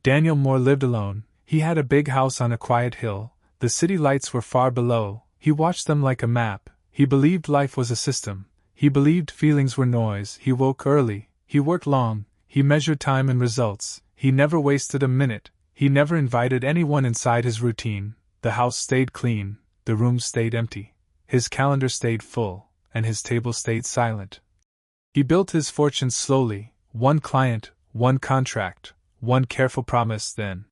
Daniel Moore lived alone. He had a big house on a quiet hill. The city lights were far below. He watched them like a map. He believed life was a system. He believed feelings were noise. He woke early. He worked long. He measured time and results. He never wasted a minute. He never invited anyone inside his routine. The house stayed clean. The room stayed empty. His calendar stayed full. And his table stayed silent. He built his fortune slowly. One client, one contract, one careful promise, then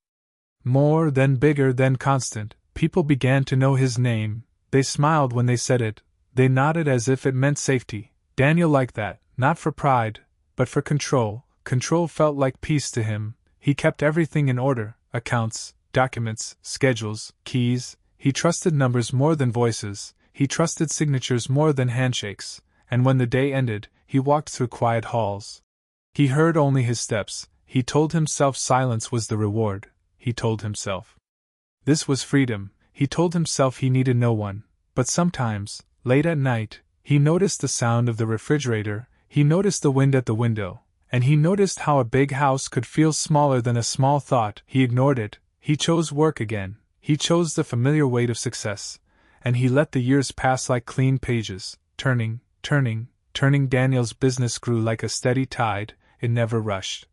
more, then bigger, then constant. People began to know his name. They smiled when they said it. They nodded as if it meant safety. Daniel liked that, not for pride, but for control. Control felt like peace to him. He kept everything in order: accounts, documents, schedules, keys. He trusted numbers more than voices. He trusted signatures more than handshakes. And when the day ended, he walked through quiet halls. He heard only his steps. He told himself silence was the reward. He told himself this was freedom. He told himself he needed no one. But sometimes, late at night, he noticed the sound of the refrigerator. He noticed the wind at the window. And he noticed how a big house could feel smaller than a small thought. He ignored it. He chose work again. He chose the familiar weight of success. And he let the years pass like clean pages, turning. Daniel's business grew like a steady tide. It never rushed.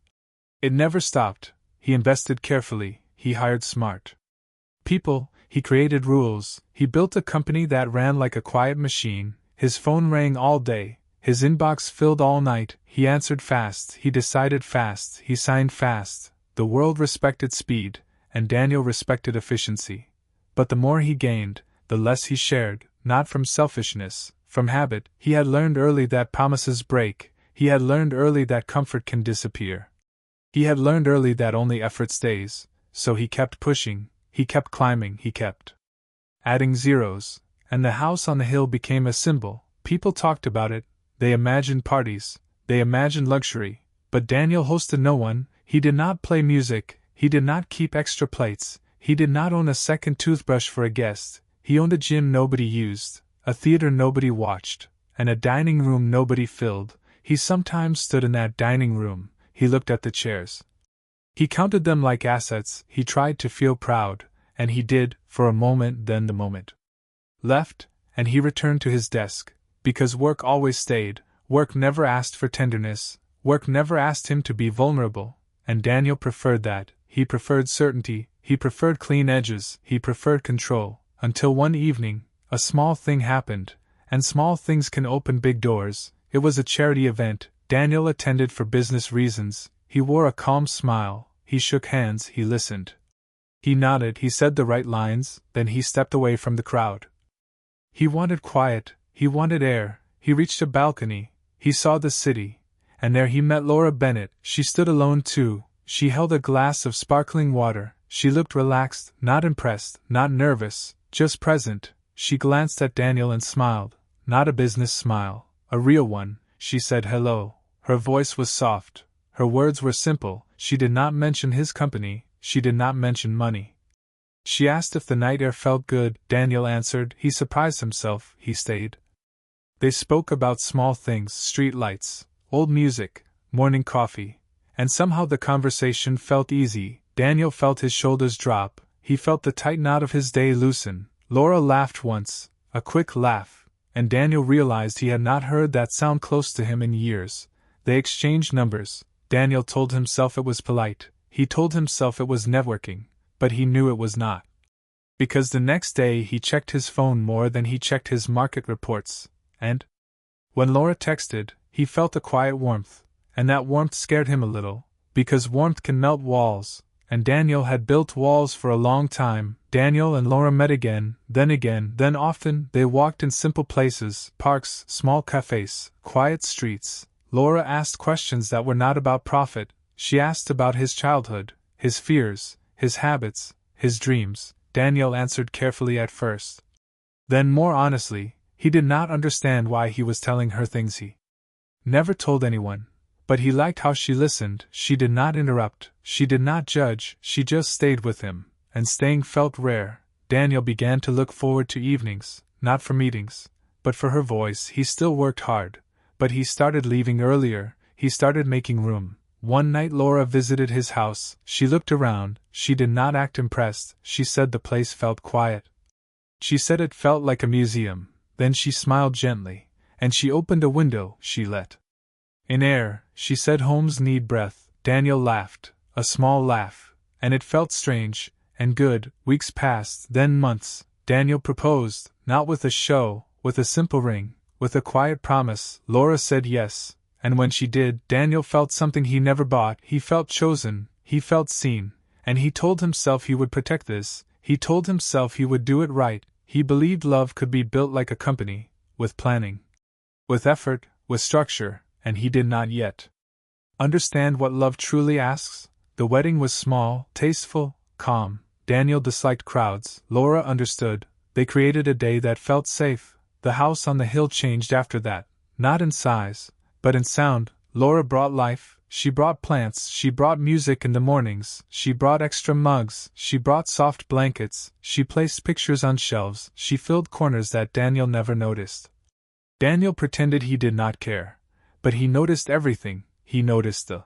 It never stopped. He invested carefully. He hired smart people. He created rules. He built a company that ran like a quiet machine. His phone rang all day. His inbox filled all night. He answered fast. He decided fast. He signed fast. The world respected speed, and Daniel respected efficiency. But the more he gained, the less he shared, not from selfishness, from habit. He had learned early that promises break. He had learned early that comfort can disappear. He had learned early that only effort stays. So he kept pushing. He kept climbing. He kept adding zeros. And the house on the hill became a symbol. People talked about it. They imagined parties. They imagined luxury. But Daniel hosted no one. He did not play music. He did not keep extra plates. He did not own a second toothbrush for a guest. He owned a gym nobody used, a theater nobody watched, and a dining room nobody filled. He sometimes stood in that dining room. He looked at the chairs. He counted them like assets. He tried to feel proud, and he did, for a moment. Then the moment left, and he returned to his desk. Because work always stayed. Work never asked for tenderness. Work never asked him to be vulnerable. And Daniel preferred that. He preferred certainty. He preferred clean edges. He preferred control. Until one evening, a small thing happened. And small things can open big doors. It was a charity event. Daniel attended for business reasons. He wore a calm smile. He shook hands. He listened. He nodded. He said the right lines. Then he stepped away from the crowd. He wanted quiet. He wanted air. He reached a balcony. He saw the city. And there he met Laura Bennett. She stood alone too. She held a glass of sparkling water. She looked relaxed, not impressed, not nervous, just present. She glanced at Daniel and smiled. Not a business smile, a real one. She said hello. Her voice was soft. Her words were simple. She did not mention his company. She did not mention money. She asked if the night air felt good. Daniel answered. He surprised himself. He stayed. They spoke about small things: street lights, old music, morning coffee. And somehow the conversation felt easy. Daniel felt his shoulders drop. He felt the tight knot of his day loosen. Laura laughed once, a quick laugh, and Daniel realized he had not heard that sound close to him in years. They exchanged numbers. Daniel told himself it was polite. He told himself it was networking, but he knew it was not. Because the next day he checked his phone more than he checked his market reports, and when Laura texted, he felt a quiet warmth, and that warmth scared him a little, because warmth can melt walls, and Daniel had built walls for a long time. Daniel and Laura met again, then often. They walked in simple places, parks, small cafes, quiet streets. Laura asked questions that were not about profit. She asked about his childhood, his fears, his habits, his dreams. Daniel answered carefully at first. Then more honestly. He did not understand why he was telling her things he never told anyone. But he liked how she listened. She did not interrupt. She did not judge. She just stayed with him. And staying felt rare. Daniel began to look forward to evenings, not for meetings, but for her voice. He still worked hard, but he started leaving earlier. He started making room. One night Laura visited his house. She looked around. She did not act impressed. She said the place felt quiet. She said it felt like a museum. Then she smiled gently, and she opened a window. She let in air. She said homes need breath. Daniel laughed, a small laugh, and it felt strange and good. Weeks passed, then months. Daniel proposed, not with a show, with a simple ring, with a quiet promise. Laura said yes, and when she did, Daniel felt something he never bought. He felt chosen, he felt seen, and he told himself he would protect this. He told himself he would do it right. He believed love could be built like a company, with planning, with effort, with structure, and he did not yet understand what love truly asks. The wedding was small, tasteful, calm. Daniel disliked crowds. Laura understood. They created a day that felt safe. The house on the hill changed after that, not in size, but in sound. Laura brought life. She brought plants. She brought music in the mornings. She brought extra mugs. She brought soft blankets. She placed pictures on shelves. She filled corners that Daniel never noticed. Daniel pretended he did not care, but he noticed everything. He noticed the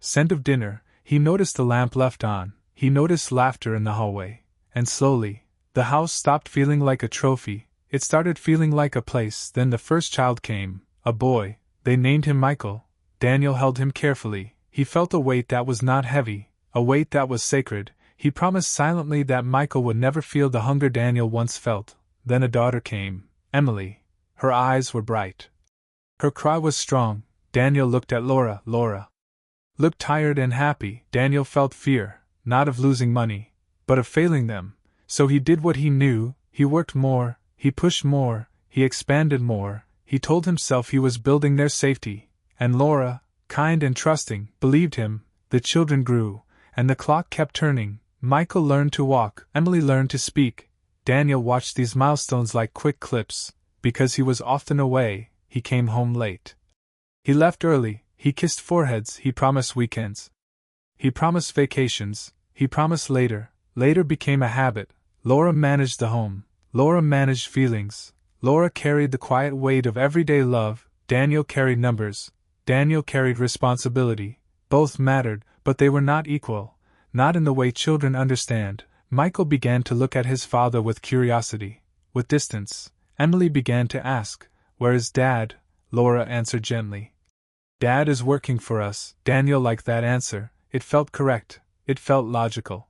scent of dinner. He noticed the lamp left on. He noticed laughter in the hallway. And slowly, the house stopped feeling like a trophy. It started feeling like a place. Then the first child came, a boy. They named him Michael. Daniel held him carefully. He felt a weight that was not heavy, a weight that was sacred. He promised silently that Michael would never feel the hunger Daniel once felt. Then a daughter came, Emily. Her eyes were bright. Her cry was strong. Daniel looked at Laura. Laura looked tired and happy. Daniel felt fear, not of losing money, but of failing them. So he did what he knew. He worked more, he pushed more, he expanded more. He told himself he was building their safety. And Laura, kind and trusting, believed him. The children grew, and the clock kept turning. Michael learned to walk. Emily learned to speak. Daniel watched these milestones like quick clips. Because he was often away, he came home late. He left early. He kissed foreheads. He promised weekends. He promised vacations. He promised later. Later became a habit. Laura managed the home. Laura managed feelings. Laura carried the quiet weight of everyday love. Daniel carried numbers. Daniel carried responsibility. Both mattered, but they were not equal. Not in the way children understand. Michael began to look at his father with curiosity, with distance. Emily began to ask, "Where is Dad?" Laura answered gently, "Dad is working for us." Daniel liked that answer. It felt correct. It felt logical.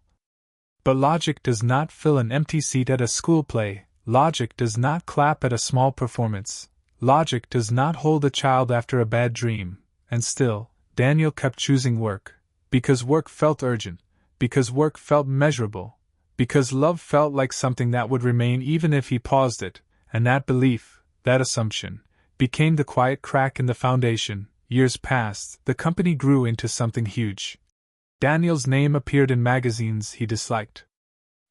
But logic does not fill an empty seat at a school play. Logic does not clap at a small performance. Logic does not hold a child after a bad dream. And still, Daniel kept choosing work. Because work felt urgent. Because work felt measurable. Because love felt like something that would remain even if he paused it. And that belief, that assumption, became the quiet crack in the foundation. Years passed. The company grew into something huge. Daniel's name appeared in magazines he disliked.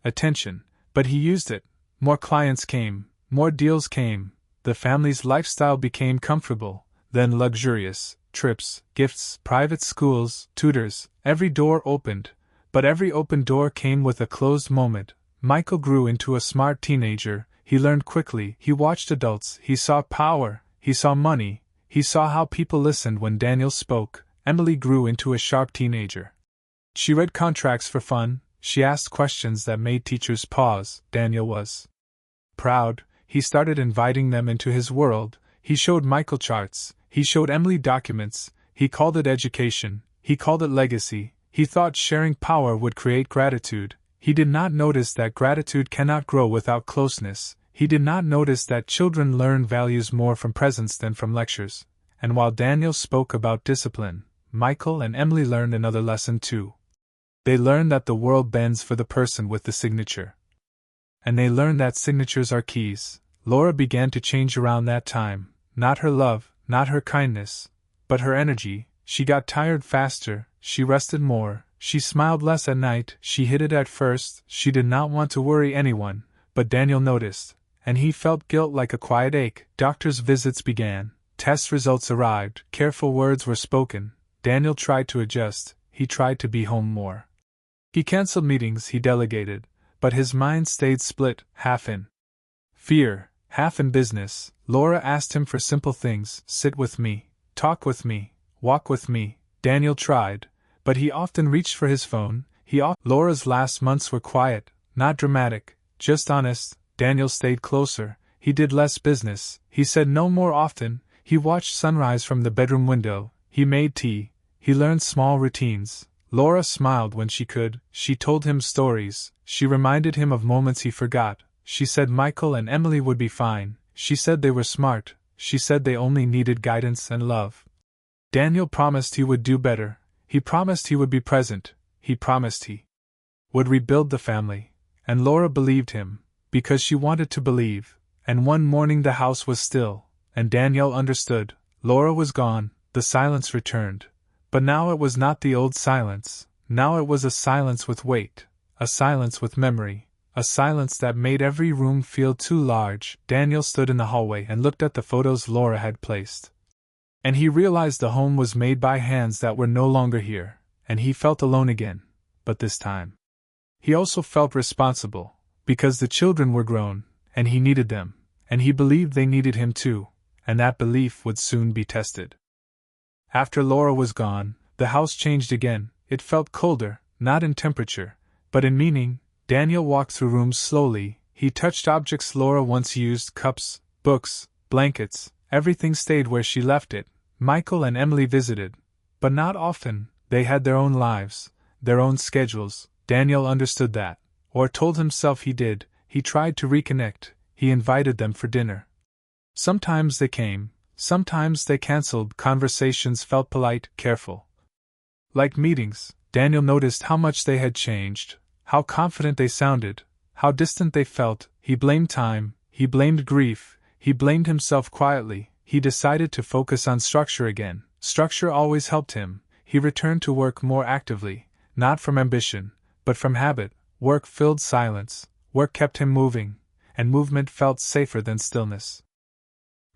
Attention, but he used it. More clients came. More deals came. The family's lifestyle became comfortable, then luxurious. Trips, gifts, private schools, tutors. Every door opened. But every open door came with a closed moment. Michael grew into a smart teenager. He learned quickly. He watched adults. He saw power. He saw money. He saw how people listened when Daniel spoke. Emily grew into a sharp teenager. She read contracts for fun. She asked questions that made teachers pause. Daniel was proud. He started inviting them into his world. He showed Michael charts. He showed Emily documents. He called it education. He called it legacy. He thought sharing power would create gratitude. He did not notice that gratitude cannot grow without closeness. He did not notice that children learn values more from presence than from lectures. And while Daniel spoke about discipline, Michael and Emily learned another lesson too. They learned that the world bends for the person with the signature. And they learned that signatures are keys. Laura began to change around that time. Not her love, not her kindness, but her energy. She got tired faster, she rested more, she smiled less at night. She hid it at first. She did not want to worry anyone, but Daniel noticed, and he felt guilt like a quiet ache. Doctor's visits began. Test results arrived. Careful words were spoken. Daniel tried to adjust. He tried to be home more. He canceled meetings. He delegated. But his mind stayed split, half in fear, half in business. Laura asked him for simple things. Sit with me. Talk with me. Walk with me. Daniel tried, but he often reached for his phone. Laura's last months were quiet, not dramatic, just honest. Daniel stayed closer, he did less business, he said no more often, he watched sunrise from the bedroom window, he made tea, he learned small routines. Laura smiled when she could, she told him stories, she reminded him of moments he forgot, she said Michael and Emily would be fine, she said they were smart, she said they only needed guidance and love. Daniel promised he would do better, he promised he would be present, he promised he would rebuild the family, and Laura believed him, because she wanted to believe, and one morning the house was still, and Daniel understood, Laura was gone, the silence returned. But now it was not the old silence, now it was a silence with weight, a silence with memory, a silence that made every room feel too large. Daniel stood in the hallway and looked at the photos Laura had placed. And he realized the home was made by hands that were no longer here, and he felt alone again, but this time he also felt responsible, because the children were grown, and he needed them, and he believed they needed him too, and that belief would soon be tested. After Laura was gone, the house changed again. It felt colder, not in temperature, but in meaning. Daniel walked through rooms slowly, he touched objects Laura once used, cups, books, blankets, everything stayed where she left it. Michael and Emily visited, but not often, they had their own lives, their own schedules. Daniel understood that, or told himself he did. He tried to reconnect, he invited them for dinner. Sometimes they came, sometimes they cancelled. Conversations felt polite, careful. Like meetings, Daniel noticed how much they had changed, how confident they sounded, how distant they felt. He blamed time, he blamed grief, he blamed himself quietly. He decided to focus on structure again. Structure always helped him. He returned to work more actively, not from ambition, but from habit. Work filled silence, work kept him moving, and movement felt safer than stillness.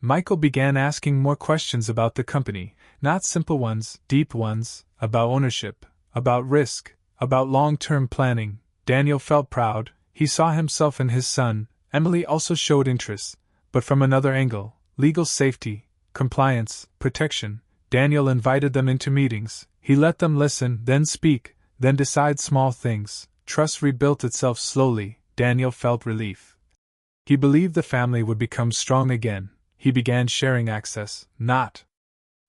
Michael began asking more questions about the company, not simple ones, deep ones, about ownership, about risk, about long-term planning. Daniel felt proud, he saw himself in his son. Emily also showed interest, but from another angle, legal safety, compliance, protection. Daniel invited them into meetings, he let them listen, then speak, then decide small things. Trust rebuilt itself slowly. Daniel felt relief. He believed the family would become strong again. He began sharing access, not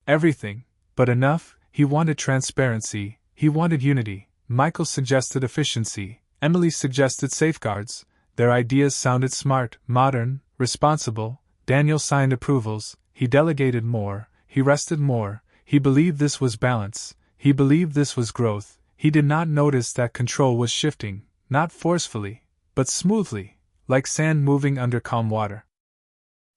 everything, but enough. He wanted transparency, he wanted unity. Michael suggested efficiency, Emily suggested safeguards. Their ideas sounded smart, modern, responsible. Daniel signed approvals, he delegated more, he rested more. He believed this was balance, he believed this was growth. He did not notice that control was shifting, not forcefully, but smoothly, like sand moving under calm water.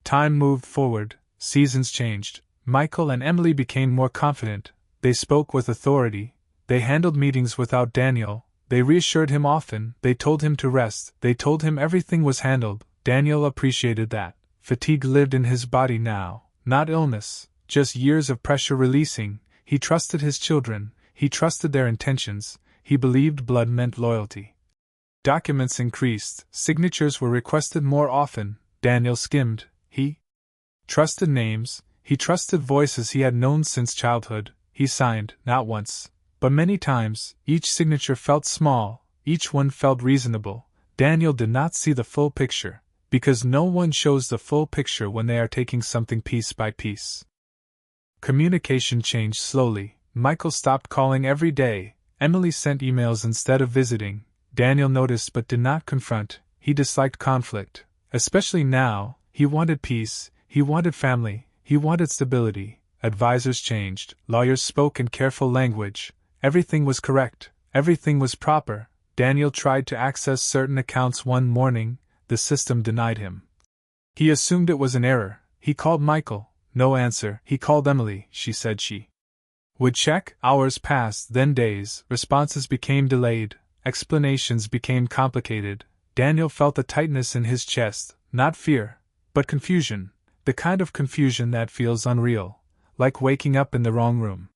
Time moved forward, seasons changed. Michael and Emily became more confident, they spoke with authority, they handled meetings without Daniel, they reassured him often, they told him to rest, they told him everything was handled. Daniel appreciated that. Fatigue lived in his body now, not illness, just years of pressure releasing. He trusted his children, he trusted their intentions, he believed blood meant loyalty. Documents increased, signatures were requested more often. Daniel skimmed, he trusted names, he trusted voices he had known since childhood. He signed, not once, but many times. Each signature felt small, each one felt reasonable. Daniel did not see the full picture, because no one shows the full picture when they are taking something piece by piece. Communication changed slowly. Michael stopped calling every day, Emily sent emails instead of visiting. Daniel noticed but did not confront. He disliked conflict, especially now. He wanted peace, he wanted family, he wanted stability. Advisors changed, lawyers spoke in careful language. Everything was correct, everything was proper. Daniel tried to access certain accounts one morning, the system denied him. He assumed it was an error. He called Michael, no answer. He called Emily, she said she would check. Hours passed, then days. Responses became delayed, explanations became complicated. Daniel felt a tightness in his chest, not fear, but confusion, the kind of confusion that feels unreal, like waking up in the wrong room.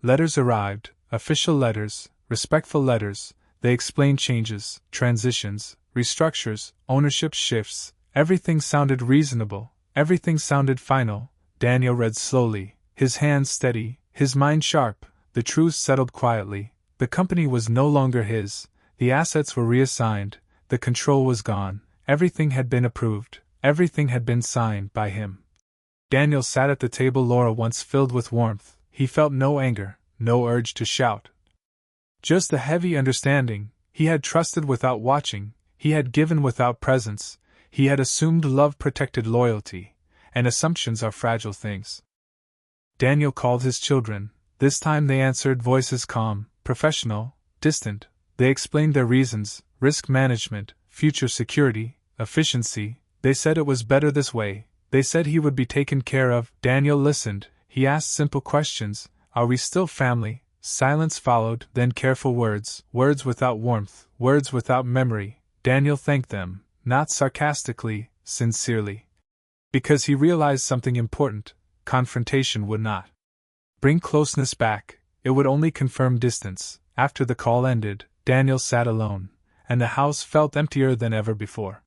Letters arrived, official letters, respectful letters. They explained changes, transitions, restructures, ownership shifts. Everything sounded reasonable, everything sounded final. Daniel read slowly, his hands steady, his mind sharp. the truce settled quietly. The company was no longer his, the assets were reassigned, the control was gone, everything had been approved, everything had been signed by him. Daniel sat at the table Laura once filled with warmth. He felt no anger, no urge to shout. Just a heavy understanding. He had trusted without watching, he had given without presence, he had assumed love protected loyalty, and assumptions are fragile things. Daniel called his children. This time they answered, voices calm, professional, distant. They explained their reasons: risk management, future security, efficiency. They said it was better this way. They said he would be taken care of. Daniel listened. He asked simple questions. Are we still family? Silence followed, then careful words, words without warmth, words without memory. Daniel thanked them, not sarcastically, sincerely. Because he realized something important: confrontation would not bring closeness back, it would only confirm distance. After the call ended, Daniel sat alone, and the house felt emptier than ever before.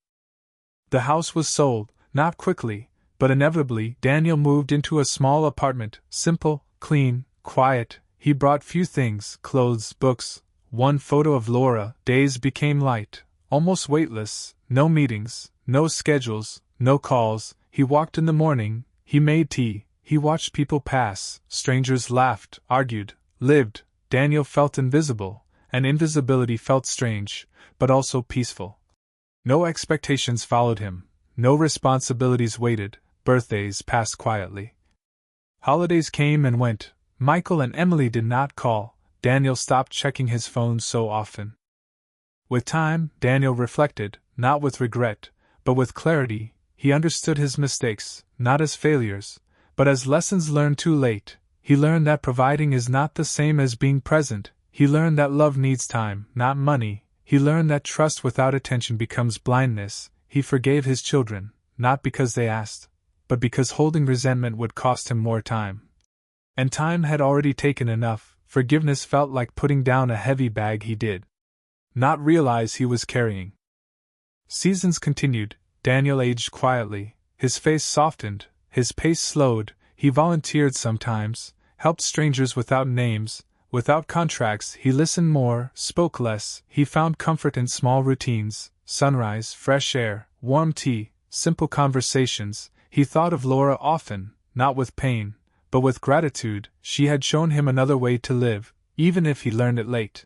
The house was sold, not quickly, but inevitably. Daniel moved into a small apartment, simple, clean, quiet. He brought few things: clothes, books, one photo of Laura. Days became light, almost weightless, no meetings, no schedules, no calls. He walked in the morning, he made tea, he watched people pass, strangers laughed, argued, lived. Daniel felt invisible, and invisibility felt strange, but also peaceful. No expectations followed him, no responsibilities waited, birthdays passed quietly. Holidays came and went. Michael and Emily did not call. Daniel stopped checking his phone so often. With time, Daniel reflected, not with regret, but with clarity. He understood his mistakes, not as failures, but as lessons learned too late. He learned that providing is not the same as being present. He learned that love needs time, not money. He learned that trust without attention becomes blindness. He forgave his children, not because they asked, but because holding resentment would cost him more time. And time had already taken enough. Forgiveness felt like putting down a heavy bag he did not realize he was carrying. Seasons continued. Daniel aged quietly. His face softened, his pace slowed. He volunteered sometimes, helped strangers without names, without contracts. He listened more, spoke less. He found comfort in small routines: sunrise, fresh air, warm tea, simple conversations. He thought of Laura often, not with pain, but with gratitude. She had shown him another way to live, even if he learned it late.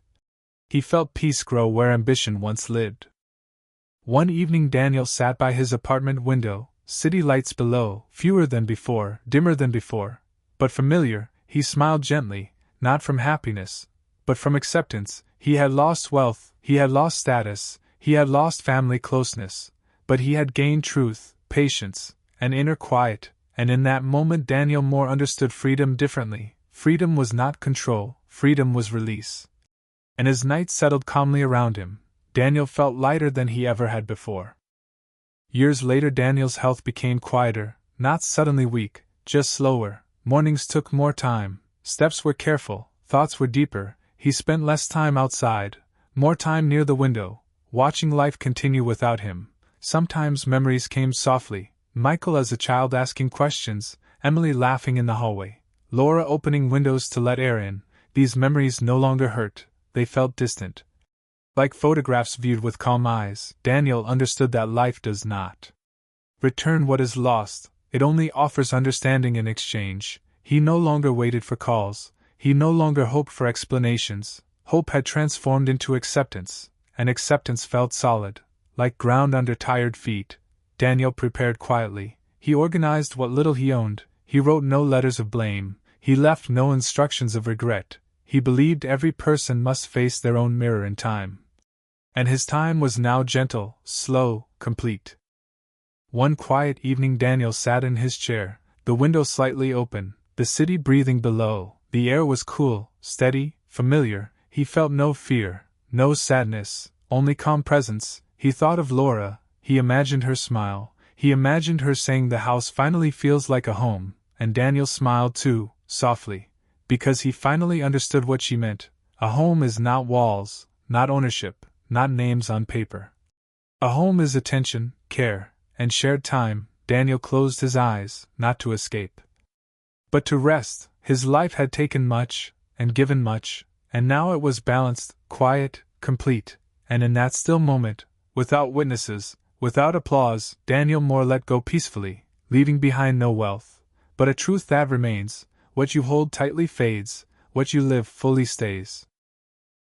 He felt peace grow where ambition once lived. One evening Daniel sat by his apartment window, city lights below, fewer than before, dimmer than before, but familiar. He smiled gently, not from happiness, but from acceptance. He had lost wealth, he had lost status, he had lost family closeness, but he had gained truth, patience, and inner quiet. And in that moment Daniel more understood freedom differently. Freedom was not control, freedom was release. And as night settled calmly around him, Daniel felt lighter than he ever had before. Years later Daniel's health became quieter, not suddenly weak, just slower. Mornings took more time, steps were careful, thoughts were deeper. He spent less time outside, more time near the window, watching life continue without him. Sometimes memories came softly. Michael as a child asking questions, Emily laughing in the hallway, Laura opening windows to let air in. These memories no longer hurt, they felt distant. Like photographs viewed with calm eyes, Daniel understood that life does not return what is lost, it only offers understanding in exchange. He no longer waited for calls, he no longer hoped for explanations. Hope had transformed into acceptance, and acceptance felt solid, like ground under tired feet. Daniel prepared quietly. He organized what little he owned. He wrote no letters of blame. He left no instructions of regret. He believed every person must face their own mirror in time. And his time was now gentle, slow, complete. One quiet evening Daniel sat in his chair, the window slightly open, the city breathing below. The air was cool, steady, familiar. He felt no fear, no sadness, only calm presence. He thought of Laura. He imagined her smile, he imagined her saying the house finally feels like a home, and Daniel smiled too, softly, because he finally understood what she meant. A home is not walls, not ownership, not names on paper. A home is attention, care, and shared time. Daniel closed his eyes, not to escape, but to rest. His life had taken much, and given much, and now it was balanced, quiet, complete, and in that still moment, without witnesses, without applause, Daniel Moore let go peacefully, leaving behind no wealth, but a truth that remains: what you hold tightly fades, what you live fully stays.